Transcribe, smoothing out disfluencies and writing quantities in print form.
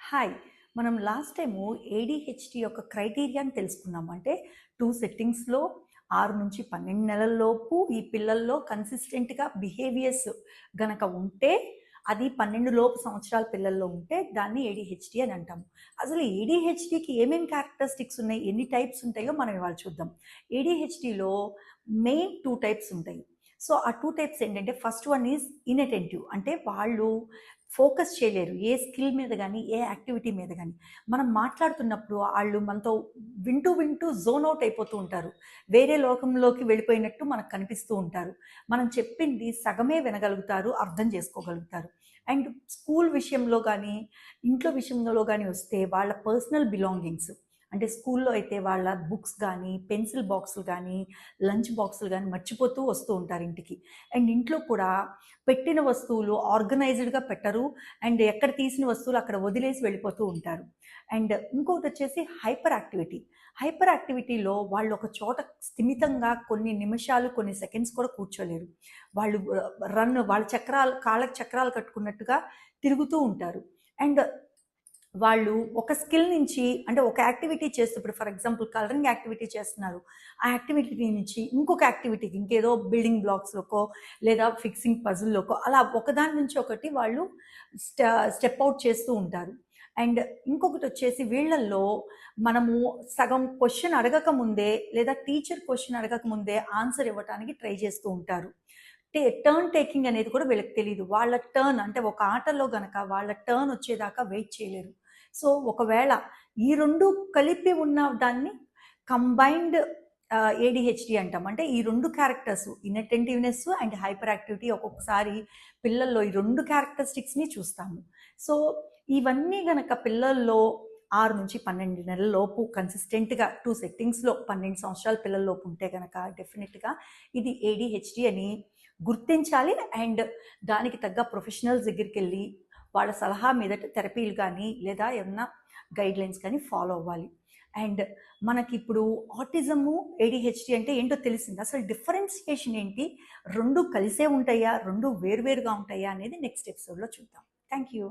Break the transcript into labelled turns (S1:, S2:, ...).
S1: Hi. మనం last time ADHD యొక్క క్రైటీరియాని తెలుసుకున్నాం. అంటే 2 సెట్టింగ్స్‌లో 6-12 నెలల్లోపు ఈ పిల్లల్లో కన్సిస్టెంట్‌గా బిహేవియర్స్ గనక ఉంటే, అది 12 లోపు సంవత్సరాల పిల్లల్లో ఉంటే దాన్ని ఏడీహెచ్‌డీ అని అంటాము. అసలు ఏడీహెచ్‌డీకి ఏమేం క్యారెక్టరిస్టిక్స్ ఉన్నాయి, ఎన్ని టైప్స్ ఉంటాయో మనం ఇవాళ చూద్దాం. ఏడీహెచ్‌డీలో మెయిన్ 2 టైప్స్ ఉంటాయి. సో, ఆ 2 టైప్స్ ఏంటంటే ఫస్ట్ వన్ ఈజ్ ఇన్‌అటెంటివ్. అంటే వాళ్ళు ఫోకస్ చేయలేరు. ఏ స్కిల్ మీద గానీ, ఏ యాక్టివిటీ మీద గానీ. మనం మాట్లాడుతున్నప్పుడు ఆళ్ళు మనతో వింటూ జోన్ ఔట్ అయిపోతూ ఉంటారు. వేరే లోకంలోకి వెళ్ళిపోయినట్టు మనకు కనిపిస్తూ ఉంటారు. మనం చెప్పింది సగమే వినగలుగుతారు, అర్థం చేసుకోగలుగుతారు. అండ్ స్కూల్ విషయంలో గానీ, ఇంట్లో విషయంలో గానీ వస్తే వాళ్ళ పర్సనల్ బిలాంగింగ్స్ అంటే స్కూల్లో అయితే వాళ్ళ బుక్స్ గానీ, పెన్సిల్ బాక్సులు గానీ, లంచ్ బాక్సులు గానీ మర్చిపోతూ వస్తూ ఉంటారు ఇంటికి. అండ్ ఇంట్లో కూడా పెట్టిన వస్తువులు ఆర్గనైజ్డ్‌గా పెట్టరు. అండ్ ఎక్కడ తీసిన వస్తువులు అక్కడ వదిలేసి వెళ్ళిపోతూ ఉంటారు. అండ్ ఇంకొకటొచ్చేసి హైపర్ యాక్టివిటీ. హైపర్ యాక్టివిటీలో వాళ్ళు ఒక చోట స్థిమితంగా కొన్ని నిమిషాలు, కొన్ని సెకండ్స్ కూడా కూర్చోలేరు. వాళ్ళు వాళ్ళ కాళ్ళకి చక్రాలు కట్టుకున్నట్టుగా తిరుగుతూ ఉంటారు. అండ్ వాళ్ళు ఒక స్కిల్ నుంచి అంటే ఒక యాక్టివిటీ చేస్తూ ఇప్పుడు ఫర్ ఎగ్జాంపుల్ కలరింగ్ యాక్టివిటీ చేస్తున్నారు. ఆ యాక్టివిటీ నుంచి ఇంకొక యాక్టివిటీకి ఇంకేదో బిల్డింగ్ బ్లాక్స్‌లోకో లేదా ఫిక్సింగ్ పజిల్‌లోకో అలా ఒకదాని నుంచి ఒకటి వాళ్ళు స్ట స్టెప్ ఔట్ చేస్తూ ఉంటారు. అండ్ ఇంకొకటొచ్చేసి వీళ్ళల్లో మనము సగం క్వెషన్ అడగక ముందే లేదా టీచర్ క్వెషన్ అడగక ముందే ఆన్సర్ ఇవ్వటానికి ట్రై చేస్తూ ఉంటారు. టర్న్ టేకింగ్ అనేది కూడా వీళ్ళకి తెలీదు. వాళ్ళ టర్న్ అంటే ఒక ఆటలో గనక వాళ్ళ టర్న్ వచ్చేదాకా వెయిట్ చేయలేరు. సో, ఒకవేళ ఈ 2 కలిపి ఉన్న దాన్ని కంబైన్డ్ ఏడీహెచ్‌డీ అంటాం. అంటే ఈ 2 క్యారెక్టర్స్ ఇన్‌అటెంటివ్‌నెస్ అండ్ హైపర్ యాక్టివిటీ ఒక్కొక్కసారి పిల్లల్లో ఈ 2 క్యారెక్టరిస్టిక్స్‌ని చూస్తాము. సో, ఇవన్నీ గనక పిల్లల్లో 6-12 నెలల లోపు కన్సిస్టెంట్‌గా 2 సెట్టింగ్స్‌లో 12 సంవత్సరాల పిల్లల లోపు ఉంటే గనక డెఫినిట్‌గా ఇది ఏడీహెచ్‌డీ అని గుర్తించాలి. అండ్ దానికి తగ్గ ప్రొఫెషనల్స్ దగ్గరికెళ్ళి వాళ్ళ సలహా మీదట థెరపీలు గానీ, లేదా ఏమన్నా గైడ్‌లైన్స్ కానీ ఫాలో అవ్వాలి. అండ్ మనకిప్పుడు ఆటిజము, ఏడీహెచ్‌డీ అంటే ఏంటో తెలిసింది. అసలు డిఫరెన్షియేషన్ ఏంటి? 2 కలిసే ఉంటాయా? 2 వేరు వేరుగా ఉంటాయా? అనేది నెక్స్ట్ ఎపిసోడ్‌లో చూద్దాం. Thank you.